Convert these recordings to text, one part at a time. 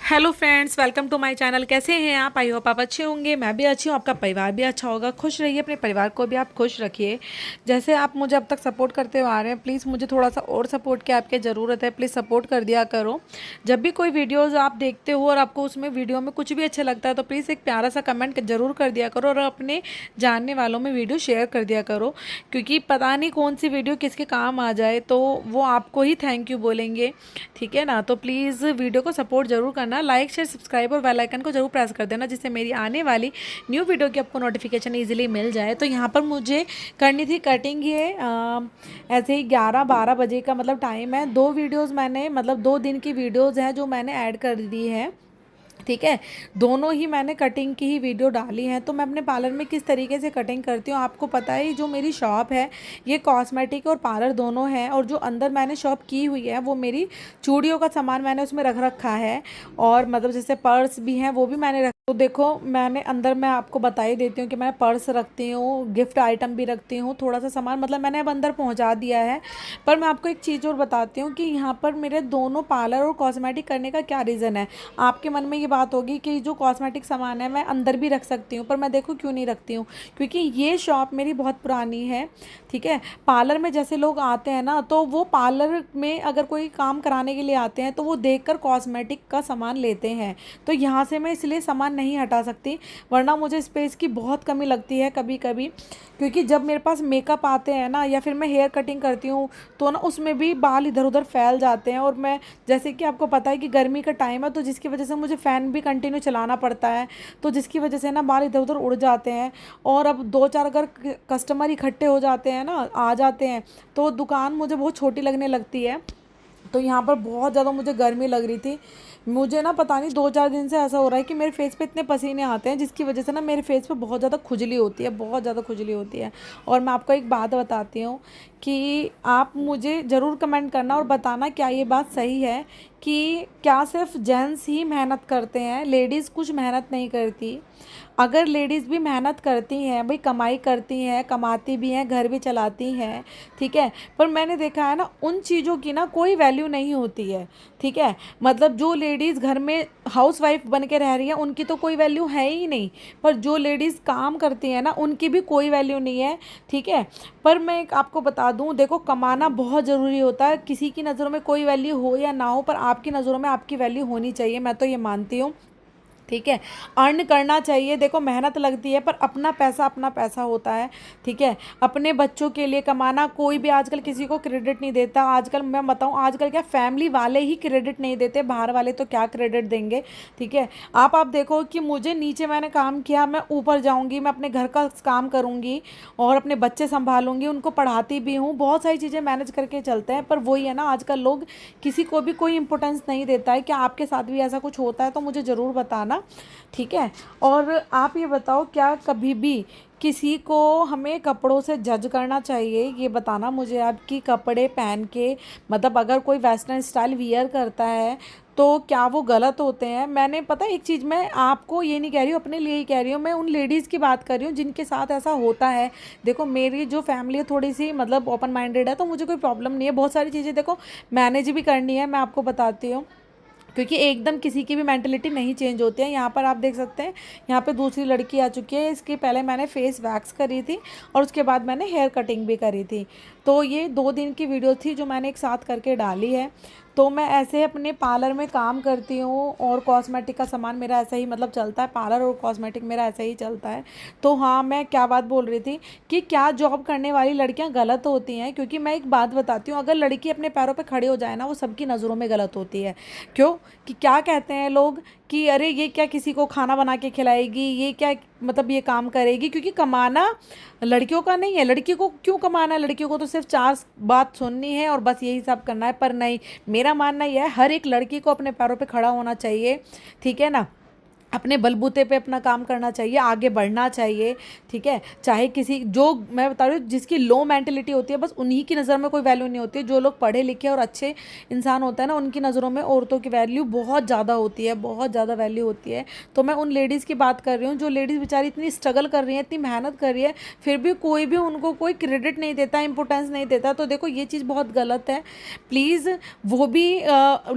Hello friends, welcome to my channel. कैसे हैं आप? आई होप आप अच्छे होंगे। मैं भी अच्छी हूँ, आपका परिवार भी अच्छा होगा। खुश रहिए, अपने परिवार को भी आप खुश रखिए। जैसे आप मुझे अब तक सपोर्ट करते हुए आ रहे हैं, प्लीज़ मुझे थोड़ा सा और सपोर्ट की आपकी ज़रूरत है। प्लीज़ सपोर्ट कर दिया करो। जब भी कोई वीडियोज़ आप देखते हो और आपको उसमें वीडियो में कुछ भी अच्छा लगता है तो प्लीज़ एक प्यारा सा कमेंट ज़रूर कर दिया करो और अपने जानने वालों में वीडियो शेयर कर दिया करो, क्योंकि पता नहीं कौन सी वीडियो किसके काम आ जाए तो वो आपको ही थैंक यू बोलेंगे। ठीक है ना? तो प्लीज़ वीडियो को सपोर्ट ज़रूर करना। लाइक शेयर सब्सक्राइब और बेल आइकन को जरूर प्रेस कर देना, जिससे मेरी आने वाली न्यू वीडियो की आपको नोटिफिकेशन इजीली मिल जाए। तो यहाँ पर मुझे करनी थी कटिंग, ये ऐसे ही 11-12 बजे का मतलब टाइम है। 2 वीडियोज़ मैंने मतलब 2 दिन की वीडियोज़ हैं जो मैंने ऐड कर दी है। ठीक है, दोनों ही मैंने कटिंग की ही वीडियो डाली है। तो मैं अपने पार्लर में किस तरीके से कटिंग करती हूँ आपको पता है। जो मेरी शॉप है ये कॉस्मेटिक और पार्लर दोनों है, और जो अंदर मैंने शॉप की हुई है वो मेरी चूड़ियों का सामान मैंने उसमें रख रखा है, और मतलब जैसे पर्स भी हैं वो भी मैंने रख। तो देखो मैंने अंदर, मैं आपको बता ही देती हूँ कि मैं पर्स रखती हूँ, गिफ्ट आइटम भी रखती हूँ, थोड़ा सा सामान मतलब मैंने अब अंदर पहुँचा दिया है। पर मैं आपको एक चीज़ और बताती हूँ कि यहाँ पर मेरे दोनों पार्लर और कॉस्मेटिक करने का क्या रीज़न है। आपके मन में ये बात होगी कि जो कॉस्मेटिक सामान है मैं अंदर भी रख सकती हूँ, पर मैं देखो क्यों नहीं रखती हूँ, क्योंकि ये शॉप मेरी बहुत पुरानी है। ठीक है, पार्लर में जैसे लोग आते हैं ना, तो वो पार्लर में अगर कोई काम कराने के लिए आते हैं तो वो देखकर कॉस्मेटिक का सामान लेते हैं। तो यहाँ से मैं इसलिए सामान नहीं हटा सकती, वरना मुझे स्पेस की बहुत कमी लगती है कभी कभी। क्योंकि जब मेरे पास मेकअप आते हैं ना, या फिर मैं हेयर कटिंग करती हूँ तो ना उसमें भी बाल इधर उधर फैल जाते हैं। और मैं, जैसे कि आपको पता है कि गर्मी का टाइम है, तो जिसकी वजह से मुझे फ़ैन भी कंटिन्यू चलाना पड़ता है, तो जिसकी वजह से ना बाल इधर उधर उड़ जाते हैं। और अब 2-4 अगर कस्टमर इकट्ठे हो जाते हैं ना, आ जाते हैं, तो दुकान मुझे बहुत छोटी लगने लगती है। तो यहाँ पर बहुत ज़्यादा मुझे गर्मी लग रही थी। मुझे ना पता नहीं 2-4 दिन से ऐसा हो रहा है कि मेरे फेस पे इतने पसीने आते हैं, जिसकी वजह से ना मेरे फेस पे बहुत ज़्यादा खुजली होती है, बहुत ज़्यादा खुजली होती है। और मैं आपको एक बात बताती हूँ कि आप मुझे ज़रूर कमेंट करना और बताना क्या ये बात सही है कि क्या सिर्फ जेंट्स ही मेहनत करते हैं, लेडीज़ कुछ मेहनत नहीं करती। अगर लेडीज़ भी मेहनत करती हैं भाई, कमाई करती हैं, कमाती भी हैं, घर भी चलाती हैं, ठीक है, पर मैंने देखा है ना उन चीज़ों की ना कोई वैल्यू नहीं होती है। ठीक है, मतलब जो लेडीज़ घर में हाउस वाइफ बन के रह रही है उनकी तो कोई वैल्यू है ही नहीं, पर जो लेडीज़ काम करती हैं ना उनकी भी कोई वैल्यू नहीं है। ठीक है, पर मैं एक आपको बता दूं, देखो कमाना बहुत ज़रूरी होता है। किसी की नज़रों में कोई वैल्यू हो या ना हो, पर आपकी नज़रों में आपकी वैल्यू होनी चाहिए, मैं तो ये मानती हूँ। ठीक है, अर्न करना चाहिए, देखो मेहनत लगती है, पर अपना पैसा होता है। ठीक है, अपने बच्चों के लिए कमाना, कोई भी आजकल किसी को क्रेडिट नहीं देता। आजकल मैं बताऊं, आजकल क्या फैमिली वाले ही क्रेडिट नहीं देते, बाहर वाले तो क्या क्रेडिट देंगे। ठीक है, आप देखो कि मुझे नीचे मैंने काम किया, मैं ऊपर जाऊंगी, मैं अपने घर का काम करूंगी और अपने बच्चे संभालूंगी, उनको पढ़ाती भी हूँ, बहुत सारी चीज़ें मैनेज करके चलते हैं। पर वही है ना, आजकल लोग किसी को भी कोई इंपॉर्टेंस नहीं देता है। क्या आपके साथ भी ऐसा कुछ होता है तो मुझे ज़रूर बताना। ठीक है, और आप ये बताओ, क्या कभी भी किसी को हमें कपड़ों से जज करना चाहिए? ये बताना मुझे, आपकी कपड़े पहन के, मतलब अगर कोई वेस्टर्न स्टाइल वियर करता है तो क्या वो गलत होते हैं? मैंने पता है एक चीज़, मैं आपको ये नहीं कह रही हूँ, अपने लिए ही कह रही हूँ, मैं उन लेडीज़ की बात कर रही हूँ जिनके साथ ऐसा होता है। देखो मेरी जो फैमिली है थोड़ी सी मतलब ओपन माइंडेड है, तो मुझे कोई प्रॉब्लम नहीं है, बहुत सारी चीज़ें देखो मैनेज भी करनी है, मैं आपको बताती हूँ। क्योंकि एकदम किसी की भी मेंटलिटी नहीं चेंज होती है। यहाँ पर आप देख सकते हैं, यहाँ पे दूसरी लड़की आ चुकी है। इसके पहले मैंने फेस वैक्स करी थी और उसके बाद मैंने हेयर कटिंग भी करी थी। तो ये 2 दिन की वीडियो थी जो मैंने एक साथ करके डाली है। तो मैं ऐसे अपने पार्लर में काम करती हूँ और कॉस्मेटिक का सामान मेरा ऐसा ही मतलब चलता है, पार्लर और कॉस्मेटिक मेरा ऐसा ही चलता है। तो हाँ, मैं क्या बात बोल रही थी कि क्या जॉब करने वाली लड़कियां गलत होती हैं? क्योंकि मैं एक बात बताती हूँ, अगर लड़की अपने पैरों पे खड़े हो जाए ना, वो सबकी नज़रों में गलत होती है। क्यों? कि क्या कहते हैं लोग कि अरे ये क्या किसी को खाना बना के खिलाएगी, ये क्या मतलब ये काम करेगी? क्योंकि कमाना लड़कियों का नहीं है। लड़की को क्यों कमाना है? लड़कियों को तो सिर्फ 4 बात सुननी है और बस यही सब करना है। पर नहीं, मेरा मानना यह है हर एक लड़की को अपने पैरों पे खड़ा होना चाहिए। ठीक है ना? अपने बलबूते पे अपना काम करना चाहिए, आगे बढ़ना चाहिए, ठीक है। चाहे किसी, जो मैं बता रही हूँ जिसकी लो मेंटेलिटी होती है, बस उन्हीं की नज़र में कोई वैल्यू नहीं होती है। जो लोग पढ़े लिखे और अच्छे इंसान होता है ना, उनकी नज़रों में औरतों की वैल्यू बहुत ज़्यादा होती है, बहुत ज़्यादा वैल्यू होती है। तो मैं उन लेडीज़ की बात कर रही हूँ जो लेडीज़ बेचारी इतनी स्ट्रगल कर रही है, इतनी मेहनत कर रही है, फिर भी कोई भी उनको कोई क्रेडिट नहीं देता, इंपॉर्टेंस नहीं देता। तो देखो ये चीज़ बहुत गलत है। प्लीज़, वो भी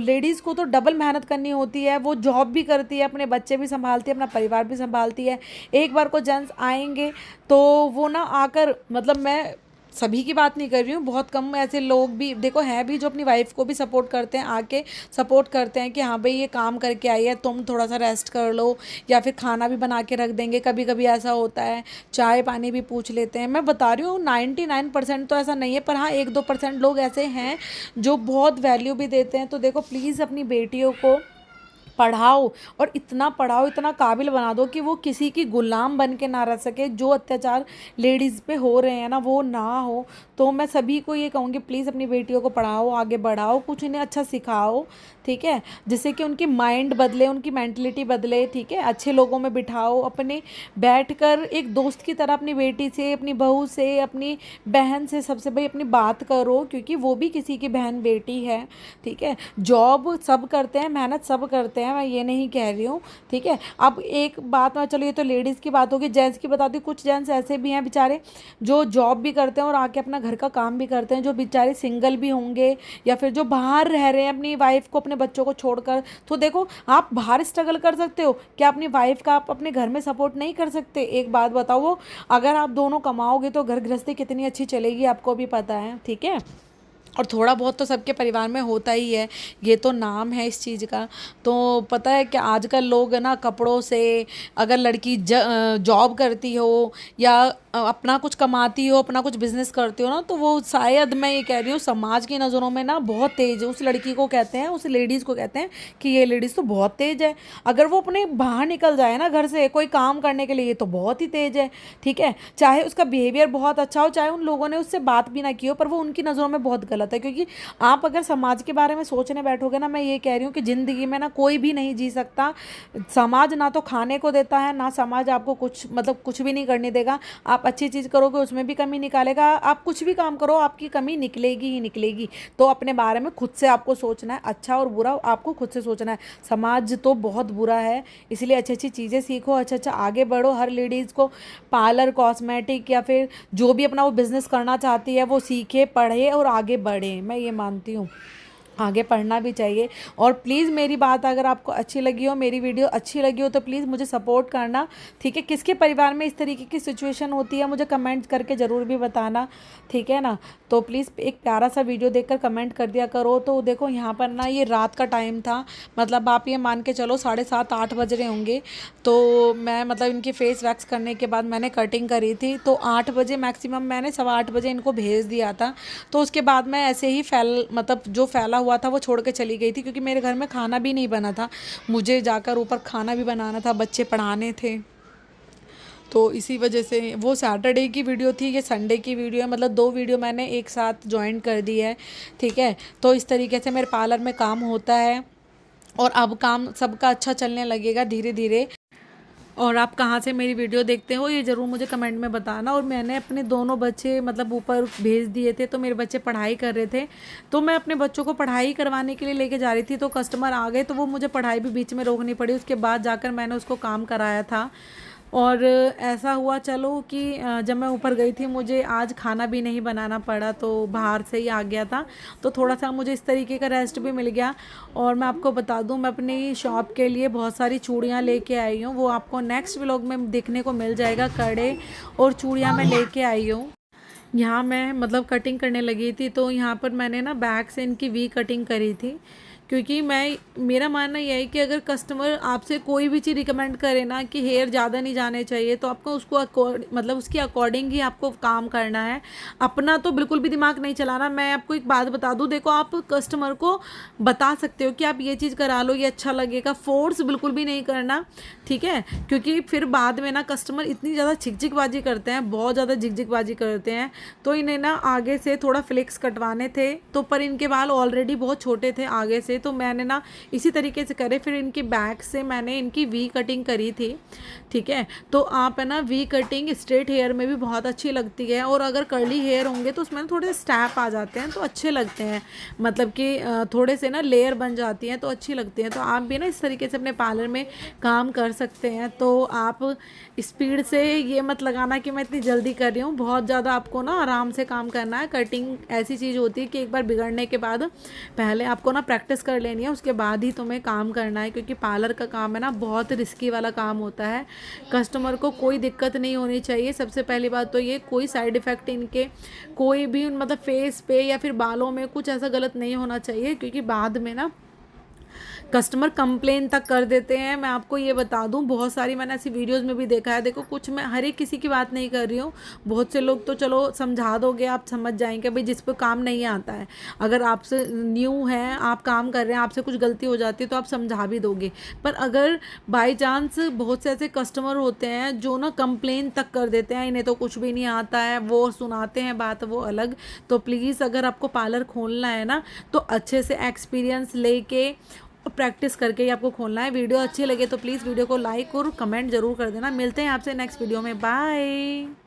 लेडीज़ को तो डबल मेहनत करनी होती है, वो जॉब भी करती है, अपने बच्चे भी संभालती है, अपना परिवार भी संभालती है। एक बार को जेंट्स आएंगे तो वो ना आकर, मतलब मैं सभी की बात नहीं कर रही हूँ, बहुत कम ऐसे लोग भी देखो हैं भी जो अपनी वाइफ को भी सपोर्ट करते हैं, आके सपोर्ट करते हैं कि हाँ भाई ये काम करके आई है, तुम थोड़ा सा रेस्ट कर लो, या फिर खाना भी बना के रख देंगे। कभी कभी ऐसा होता है, चाय पानी भी पूछ लेते हैं। मैं बता रही हूँ 99% तो ऐसा नहीं है, पर हाँ 1-2% लोग ऐसे हैं जो बहुत वैल्यू भी देते हैं। तो देखो प्लीज़ अपनी बेटियों को पढ़ाओ, और इतना पढ़ाओ, इतना काबिल बना दो कि वो किसी की गुलाम बन के ना रह सके। जो अत्याचार लेडीज़ पे हो रहे हैं ना, वो ना हो। तो मैं सभी को ये कहूँगी, प्लीज़ अपनी बेटियों को पढ़ाओ, आगे बढ़ाओ, कुछ इन्हें अच्छा सिखाओ, ठीक है, जिससे कि उनकी माइंड बदले, उनकी मेंटलिटी बदले, ठीक है। अच्छे लोगों में बिठाओ, अपने बैठकर एक दोस्त की तरह अपनी बेटी से, अपनी बहू से, अपनी बहन से, सबसे भाई अपनी बात करो, क्योंकि वो भी किसी की बहन बेटी है, ठीक है। जॉब सब करते हैं, मेहनत सब करते हैं, मैं ये नहीं कह रही हूँ, ठीक है। अब एक बात मैं, चलो ये तो लेडीज़ की बात होगी, जेंट्स की बताती हूँ। कुछ जेंट्स ऐसे भी हैं बेचारे जो जॉब भी करते हैं और आके अपना घर का काम भी करते हैं, जो बेचारे सिंगल भी होंगे, या फिर जो बाहर रह रहे हैं अपनी वाइफ को, अपने बच्चों को छोड़कर। तो देखो, आप बाहर स्ट्रगल कर सकते हो, क्या अपनी वाइफ का आप अपने घर में सपोर्ट नहीं कर सकते? एक बात बताओ, वो अगर आप दोनों कमाओगे तो घर गृहस्थी कितनी अच्छी चलेगी, आपको भी पता है, ठीक है। और थोड़ा बहुत तो सबके परिवार में होता ही है, ये तो नाम है इस चीज़ का। तो पता है कि आजकल लोग है ना, कपड़ों से, अगर लड़की जॉब करती हो या अपना कुछ कमाती हो, अपना कुछ बिजनेस करती हो ना, तो वो शायद, मैं ये कह रही हूँ, समाज की नज़रों में ना बहुत तेज़ है। उस लड़की को कहते हैं, उस लेडीज़ को कहते हैं कि ये लेडीज़ तो बहुत तेज़ है। अगर वो अपने बाहर निकल जाए ना घर से कोई काम करने के लिए, तो बहुत ही तेज़ है, ठीक है। चाहे उसका बिहेवियर बहुत अच्छा हो, चाहे उन लोगों ने उससे बात भी ना की हो, पर वो उनकी नज़रों में बहुत गलत है। क्योंकि आप अगर समाज के बारे में सोचने बैठोगे ना, मैं ये कह रही हूँ कि ज़िंदगी में ना कोई भी नहीं जी सकता। समाज ना तो खाने को देता है, ना समाज आपको कुछ, मतलब कुछ भी नहीं करने देगा। आप अच्छी चीज़ करोगे उसमें भी कमी निकालेगा, आप कुछ भी काम करो आपकी कमी निकलेगी ही निकलेगी। तो अपने बारे में खुद से आपको सोचना है, अच्छा और बुरा आपको खुद से सोचना है। समाज तो बहुत बुरा है, इसलिए अच्छी अच्छी चीज़ें सीखो, अच्छा अच्छा आगे बढ़ो। हर लेडीज़ को पार्लर, कॉस्मेटिक, या फिर जो भी अपना वो बिज़नेस करना चाहती है, वो सीखे, पढ़े और आगे बढ़े। मैं ये मानती हूँ, आगे पढ़ना भी चाहिए। और प्लीज़ मेरी बात अगर आपको अच्छी लगी हो, मेरी वीडियो अच्छी लगी हो, तो प्लीज़ मुझे सपोर्ट करना, ठीक है। किसके परिवार में इस तरीके की सिचुएशन होती है, मुझे कमेंट करके ज़रूर भी बताना, ठीक है ना। तो प्लीज़ एक प्यारा सा वीडियो देखकर कमेंट कर दिया करो। तो देखो यहाँ पर ना, ये रात का टाइम था, मतलब आप ये मान के चलो 7:30-8 बज रहे होंगे। तो मैं, मतलब इनकी फेस वैक्स करने के बाद मैंने कटिंग करी थी, तो 8 बजे मैक्सिमम, मैंने 8:15 बजे इनको भेज दिया था। तो उसके बाद मैं ऐसे ही मतलब जो फैला हुआ था वो छोड़ के चली गई थी, क्योंकि मेरे घर में खाना भी नहीं बना था, मुझे जाकर ऊपर खाना भी बनाना था, बच्चे पढ़ाने थे। तो इसी वजह से, वो सैटरडे की वीडियो थी, ये संडे की वीडियो है, मतलब 2 वीडियो मैंने एक साथ ज्वाइन कर दी है, ठीक है। तो इस तरीके से मेरे पार्लर में काम होता है, और अब काम सबका अच्छा चलने लगेगा धीरे धीरे। और आप कहाँ से मेरी वीडियो देखते हो ये ज़रूर मुझे कमेंट में बताना। और मैंने अपने दोनों बच्चे, मतलब ऊपर भेज दिए थे, तो मेरे बच्चे पढ़ाई कर रहे थे, तो मैं अपने बच्चों को पढ़ाई करवाने के लिए लेके जा रही थी, तो कस्टमर आ गए, तो वो मुझे पढ़ाई भी बीच में रोकनी पड़ी। उसके बाद जाकर मैंने उसको काम कराया था। और ऐसा हुआ चलो कि जब मैं ऊपर गई थी, मुझे आज खाना भी नहीं बनाना पड़ा, तो बाहर से ही आ गया था, तो थोड़ा सा मुझे इस तरीके का रेस्ट भी मिल गया। और मैं आपको बता दूं, मैं अपनी शॉप के लिए बहुत सारी चूड़ियाँ लेके आई हूँ, वो आपको नेक्स्ट व्लॉग में देखने को मिल जाएगा। कड़े और चूड़ियाँ मैं लेके आई हूँ। यहाँ मैं, मतलब कटिंग करने लगी थी, तो यहाँ पर मैंने ना बैक से इनकी वी कटिंग करी थी, क्योंकि मेरा मानना यह है कि अगर कस्टमर आपसे कोई भी चीज़ रिकमेंड करे ना कि हेयर ज़्यादा नहीं जाने चाहिए, तो आपको उसको मतलब उसके अकॉर्डिंग ही आपको काम करना है, अपना तो बिल्कुल भी दिमाग नहीं चलाना। मैं आपको एक बात बता दूं, देखो आप कस्टमर को बता सकते हो कि आप ये चीज़ करा लो, ये अच्छा लगेगा, फोर्स बिल्कुल भी नहीं करना, ठीक है। क्योंकि फिर बाद में ना कस्टमर इतनी ज़्यादा झिकझिकबाजी करते हैं, बहुत ज़्यादा झिकझिकबाजी करते हैं। तो इन्हें ना आगे से थोड़ा फ्लेक्स कटवाने थे, तो पर इनके बाल ऑलरेडी बहुत छोटे थे आगे से, थे, तो मैंने ना इसी तरीके से करे। फिर इनकी बैक से मैंने इनकी वी कटिंग करी थी, ठीक है। तो आप है ना वी कटिंग स्ट्रेट हेयर में भी बहुत अच्छी लगती है, और अगर कर्ली हेयर होंगे तो उसमें थोड़े स्टैप आ जाते हैं तो अच्छे लगते हैं, मतलब कि थोड़े से ना लेयर बन जाती हैं तो अच्छी लगती हैं। तो आप भी ना इस तरीके से अपने पार्लर में काम कर सकते हैं। तो आप स्पीड से ये मत लगाना कि मैं इतनी जल्दी कर रही हूँ, बहुत ज़्यादा आपको ना आराम से काम करना है। कटिंग ऐसी चीज़ होती है कि एक बार बिगड़ने के बाद पहले आपको ना प्रैक्टिस कर लेनी है, उसके बाद ही तुम्हें काम करना है, क्योंकि पार्लर का काम है ना बहुत रिस्की वाला काम होता है। कस्टमर को कोई दिक्कत नहीं होनी चाहिए, सबसे पहली बात तो ये कोई साइड इफ़ेक्ट इनके कोई भी मतलब फेस पे या फिर बालों में कुछ ऐसा गलत नहीं होना चाहिए, क्योंकि बाद में ना कस्टमर कंप्लेन तक कर देते हैं। मैं आपको ये बता दूं, बहुत सारी मैंने ऐसी वीडियोस में भी देखा है। देखो, कुछ मैं हर एक किसी की बात नहीं कर रही हूँ, बहुत से लोग तो चलो समझा दोगे, आप समझ जाएंगे भाई जिस पर काम नहीं आता है। अगर आपसे न्यू है, आप काम कर रहे हैं, आपसे कुछ गलती हो जाती है तो आप समझा भी दोगे। पर अगर बाई चांस बहुत से ऐसे कस्टमर होते हैं जो ना कंप्लेन तक कर देते हैं, इन्हें तो कुछ भी नहीं आता है, वो सुनाते हैं बात वो अलग। तो प्लीज़ अगर आपको पार्लर खोलना है ना, तो अच्छे से एक्सपीरियंस लेके प्रैक्टिस करके ही आपको खोलना है। वीडियो अच्छी लगे तो प्लीज़ वीडियो को लाइक और कमेंट जरूर कर देना। मिलते हैं आपसे नेक्स्ट वीडियो में, बाय।